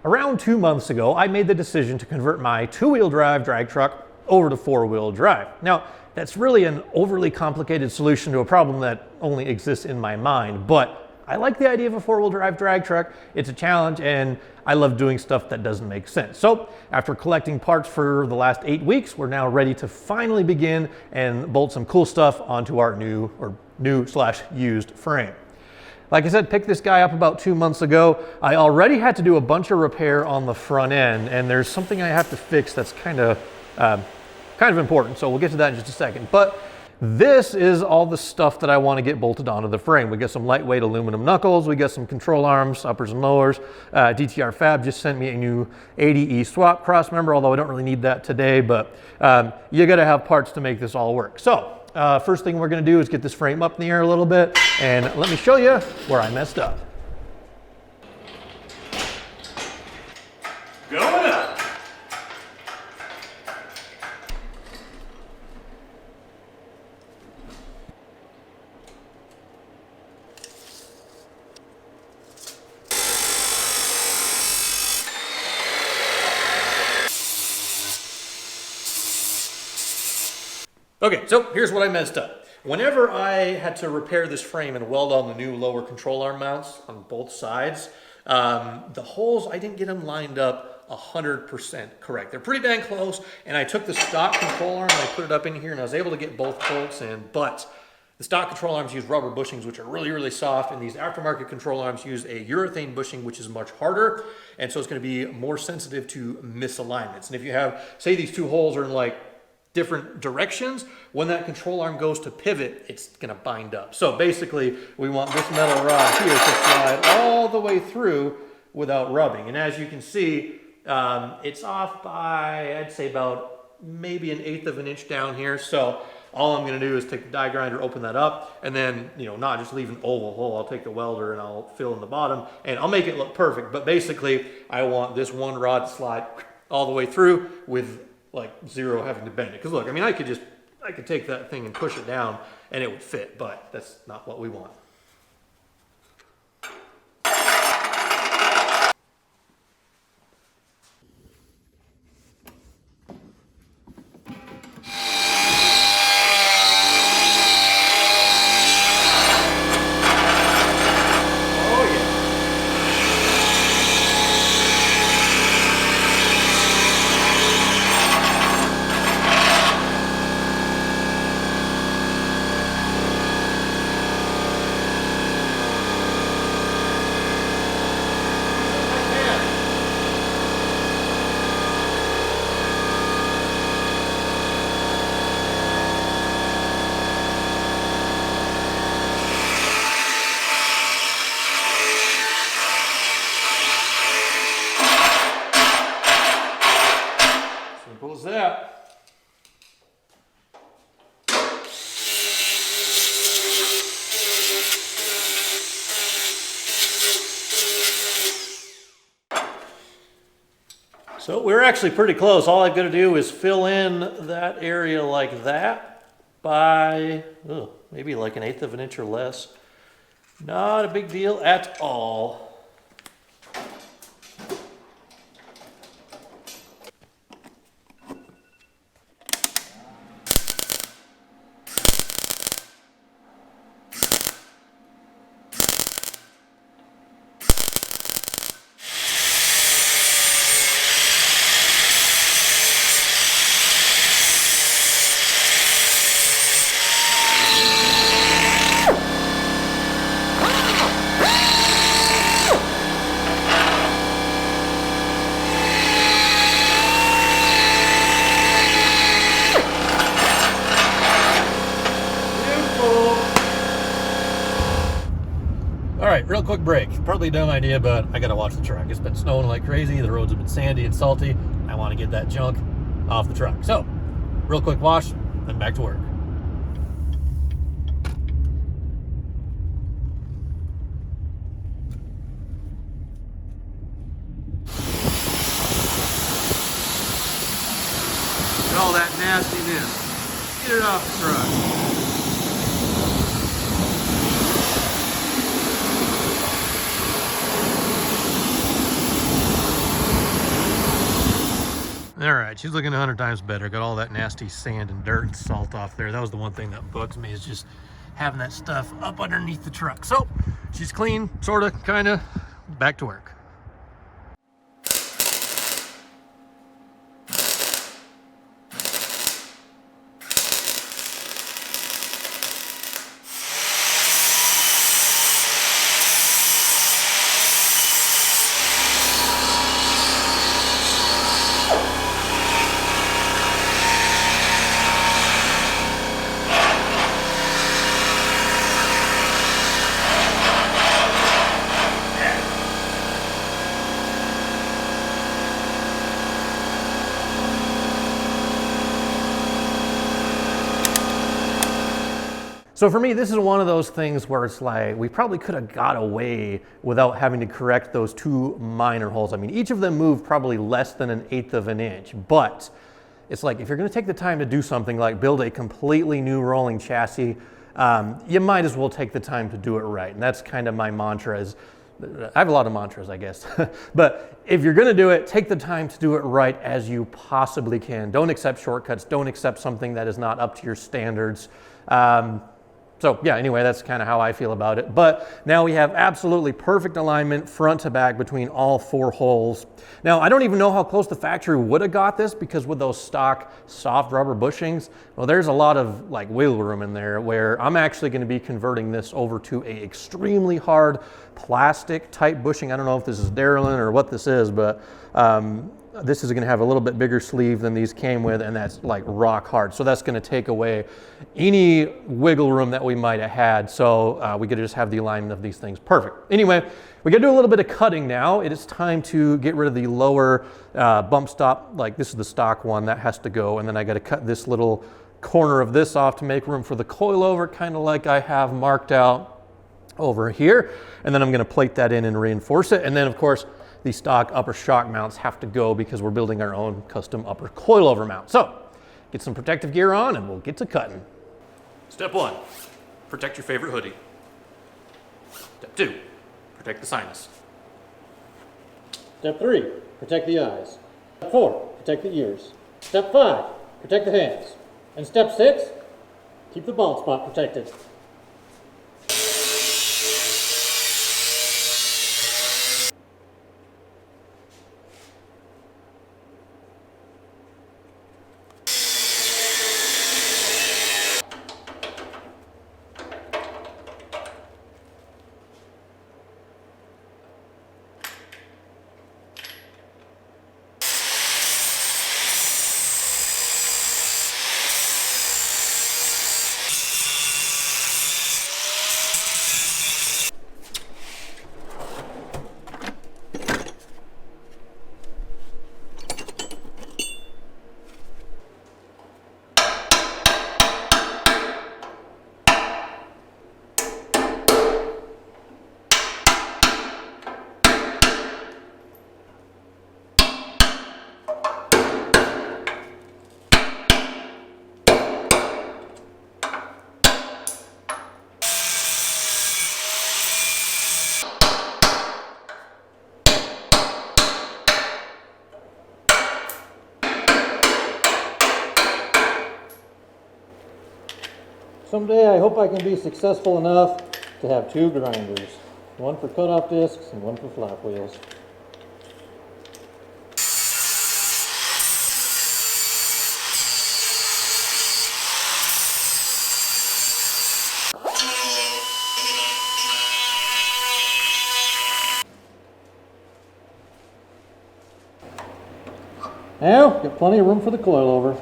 Around 2 months ago, I made the decision to convert my two-wheel drive drag truck over to four-wheel drive. Now, that's really an overly complicated solution to a problem that only exists in my mind, but I like the idea of a four-wheel drive drag truck. It's a challenge, and I love doing stuff that doesn't make sense. So after collecting parts for the last 8 weeks, we're now ready to finally begin and bolt some cool stuff onto our new/used frame. Like I said, picked this guy up about 2 months ago. I already had to do a bunch of repair on the front end, and there's something I have to fix that's kind of important. So we'll get to that in just a second. But this is all the stuff that I want to get bolted onto the frame. We got some lightweight aluminum knuckles. We got some control arms, uppers and lowers. DTR Fab just sent me a new 80E swap cross member, although I don't really need that today, but you got to have parts to make this all work. So first thing we're going to do is get this frame up in the air a little bit, and let me show you where I messed up. Going up. Okay, so here's what I messed up. Whenever I had to repair this frame and weld on the new lower control arm mounts on both sides, the holes, I didn't get them lined up 100% correct. They're pretty dang close, and I took the stock control arm and I put it up in here, and I was able to get both bolts in, but the stock control arms use rubber bushings, which are really, really soft, and these aftermarket control arms use a urethane bushing, which is much harder, and so it's going to be more sensitive to misalignments. And if you have, say these two holes are in like different directions, when that control arm goes to pivot, it's going to bind up. So basically, we want this metal rod here to slide all the way through without rubbing. And as you can see, it's off by, I'd say about maybe 1/8 of an inch down here. So all I'm going to do is take the die grinder, open that up, and then, not just leave an oval hole. I'll take the welder and I'll fill in the bottom, and I'll make it look perfect. But basically, I want this one rod to slide all the way through with like zero having to bend it. Because look, I mean, I could take that thing and push it down and it would fit, but that's not what we want. Simple as that. So we're actually pretty close. All I've got to do is fill in that area like that by maybe like 1/8 of an inch or less. Not a big deal at all. All right, real quick break. Probably a dumb idea, but I gotta watch the truck. It's been snowing like crazy. The roads have been sandy and salty. I want to get that junk off the truck. So, real quick wash, then back to work. Get all that nastiness. Get it off the truck. right, she's looking 100 times better. Got all that nasty sand and dirt and salt off there. That was the one thing that bugs me, is just having that stuff up underneath the truck. So she's clean, sort of, kind of, back to work. So for me, this is one of those things where it's like, we probably could have got away without having to correct those two minor holes. I mean, each of them moved probably less than 1/8 of an inch, but it's like, if you're gonna take the time to do something like build a completely new rolling chassis, you might as well take the time to do it right. And that's kind of my mantra. Is I have a lot of mantras, I guess. But if you're gonna do it, take the time to do it right as you possibly can. Don't accept shortcuts. Don't accept something that is not up to your standards. So yeah, anyway, that's kind of how I feel about it. But now we have absolutely perfect alignment front to back between all 4 holes. Now, I don't even know how close the factory would have got this, because with those stock soft rubber bushings, well, there's a lot of like wiggle room in there, where I'm actually going to be converting this over to a extremely hard plastic type bushing. I don't know if this is Darylin or what this is, but this is going to have a little bit bigger sleeve than these came with, and that's like rock hard. So that's going to take away any wiggle room that we might have had. So we could just have the alignment of these things perfect. Anyway, we got to do a little bit of cutting now. It is time to get rid of the lower bump stop. Like, this is the stock one that has to go, and then I got to cut this little corner of this off to make room for the coilover, kind of like I have marked out over here. And then I'm going to plate that in and reinforce it. And then, of course, the stock upper shock mounts have to go, because we're building our own custom upper coilover mount. So get some protective gear on and we'll get to cutting. Step 1, protect your favorite hoodie. Step 2, protect the sinus. Step 3, protect the eyes. Step 4, protect the ears. Step 5, protect the hands. And step 6, keep the bald spot protected. Someday I hope I can be successful enough to have 2 grinders, one for cutoff discs and one for flap wheels. Now, got plenty of room for the coilover.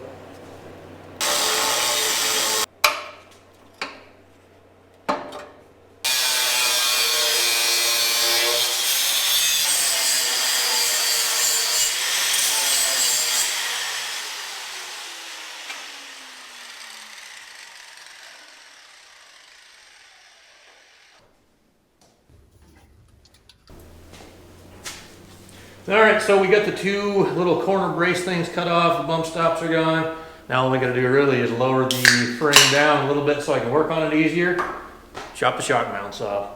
All right, so we got the 2 little corner brace things cut off, the bump stops are gone. Now all we gotta do really is lower the frame down a little bit so I can work on it easier. Chop the shock mounts off.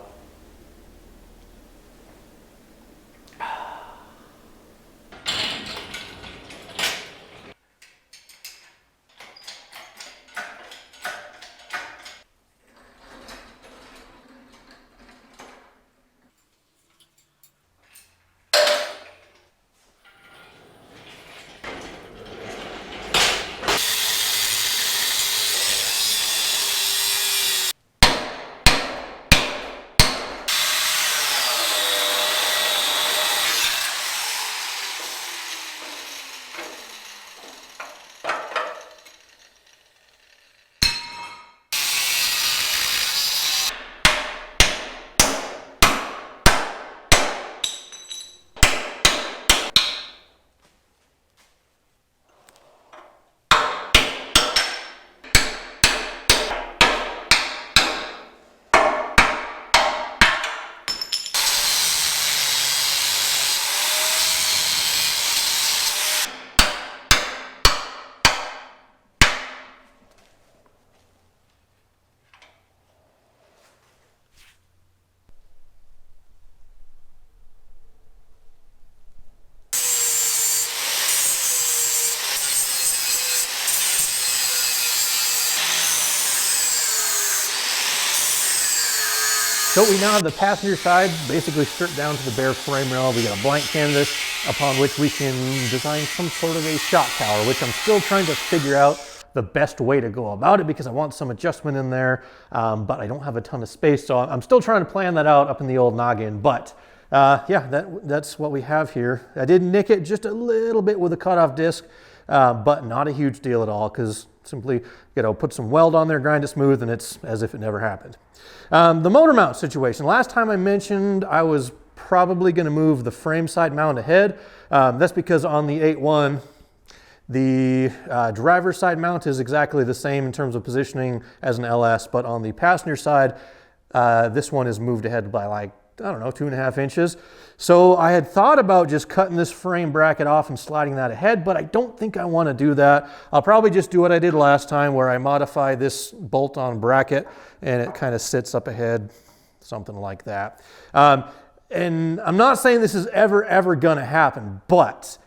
So we now have the passenger side basically stripped down to the bare frame rail. We got a blank canvas upon which we can design some sort of a shock tower, which I'm still trying to figure out the best way to go about it because I want some adjustment in there, but I don't have a ton of space. So I'm still trying to plan that out up in the old noggin. But yeah, that's what we have here. I did nick it just a little bit with a cutoff disc, but not a huge deal at all because simply, put some weld on there, grind it smooth, and it's as if it never happened. The motor mount situation. Last time I mentioned I was probably going to move the frame side mount ahead. That's because on the 8.1, the driver's side mount is exactly the same in terms of positioning as an LS, but on the passenger side, this one is moved ahead by like, I don't know, 2.5 inches. So I had thought about just cutting this frame bracket off and sliding that ahead, but I don't think I want to do that. I'll probably just do what I did last time where I modify this bolt-on bracket and it kind of sits up ahead, something like that. And I'm not saying this is ever going to happen, but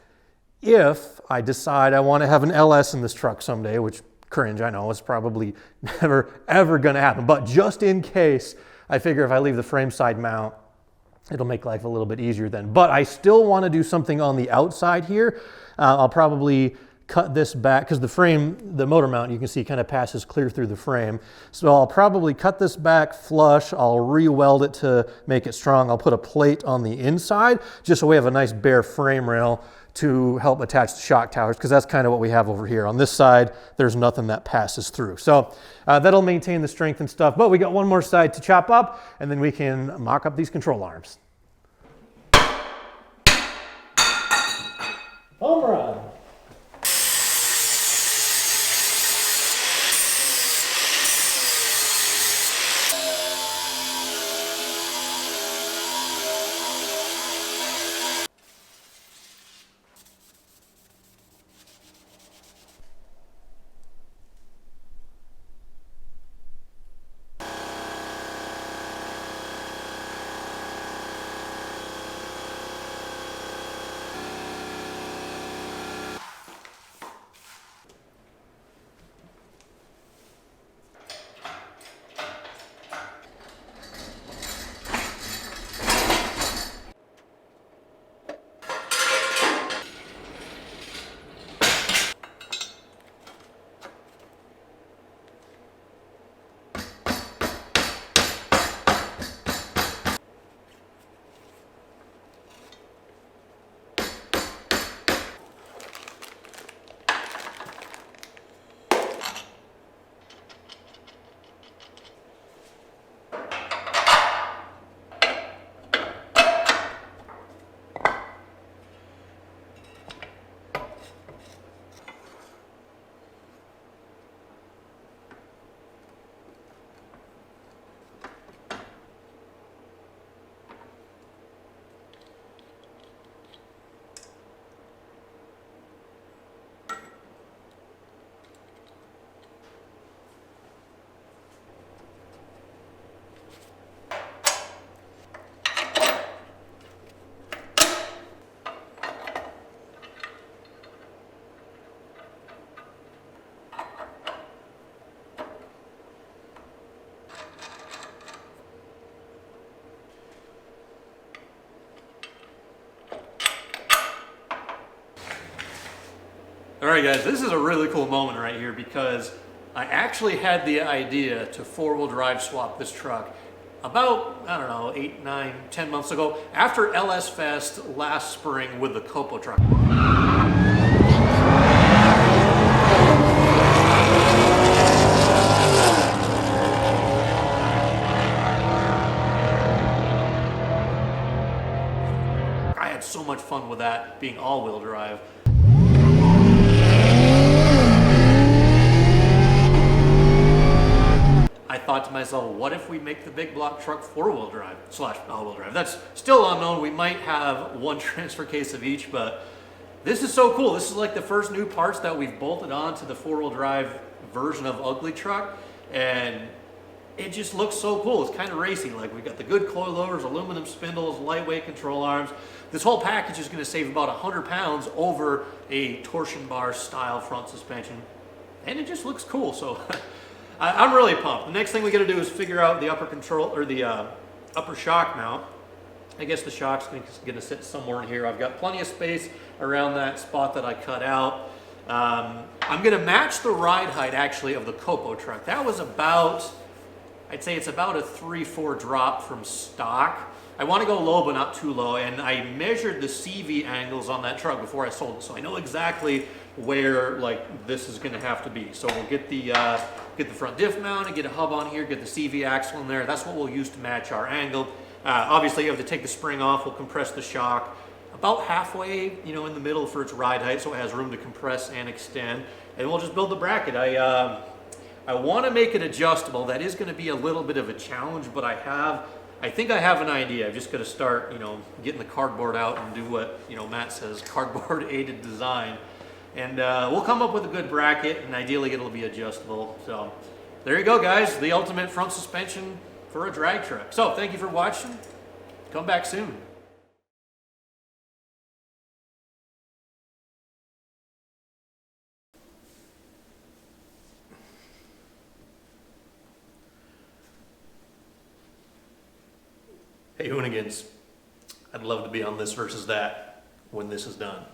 if I decide I want to have an LS in this truck someday, which cringe, I know, it's probably never ever going to happen, but just in case, I figure if I leave the frame side mount, it'll make life a little bit easier then. But I still want to do something on the outside here. I'll probably cut this back because the motor mount, you can see kind of passes clear through the frame. So I'll probably cut this back flush. I'll re-weld it to make it strong. I'll put a plate on the inside just so we have a nice bare frame rail to help attach the shock towers, because that's kind of what we have over here. On this side, there's nothing that passes through. So that'll maintain the strength and stuff, but we got one more side to chop up, and then we can mock up these control arms. Home run. All right, guys, this is a really cool moment right here because I actually had the idea to four-wheel drive swap this truck about, I don't know, 8, 9, 10 months ago after LS Fest last spring with the Copo truck. I had so much fun with that being all-wheel drive. I thought to myself, what if we make the big block truck four-wheel drive / all-wheel drive? That's still unknown. We might have one transfer case of each, but this is so cool. This is like the first new parts that we've bolted on to the four-wheel drive version of UglyTruck, and it just looks so cool. It's kind of racy. Like, we got the good coilovers, aluminum spindles, lightweight control arms. This whole package is going to save about 100 pounds over a torsion bar style front suspension, and it just looks cool. So I'm really pumped. The next thing we got to do is figure out the upper control, or the upper shock mount. I guess the shock's gonna sit somewhere in here. I've got plenty of space around that spot that I cut out. I'm gonna match the ride height actually of the Copo truck. That was about, I'd say it's about a 3-4 drop from stock. I want to go low but not too low, and I measured the CV angles on that truck before I sold it, so I know exactly where like this is going to have to be. So we'll get the front diff mounted, get a hub on here, get the CV axle in there. That's what we'll use to match our angle. Obviously, you have to take the spring off. We'll compress the shock about halfway, you know, in the middle for its ride height, so it has room to compress and extend. And we'll just build the bracket. I want to make it adjustable. That is going to be a little bit of a challenge, but I think I have an idea. I've just got to start, you know, getting the cardboard out and do what, you know, Matt says, cardboard aided design. And we'll come up with a good bracket, and ideally it'll be adjustable. So there you go, guys. The ultimate front suspension for a drag truck. So thank you for watching. Come back soon. Hey Hoonigans, I'd love to be on this versus that when this is done.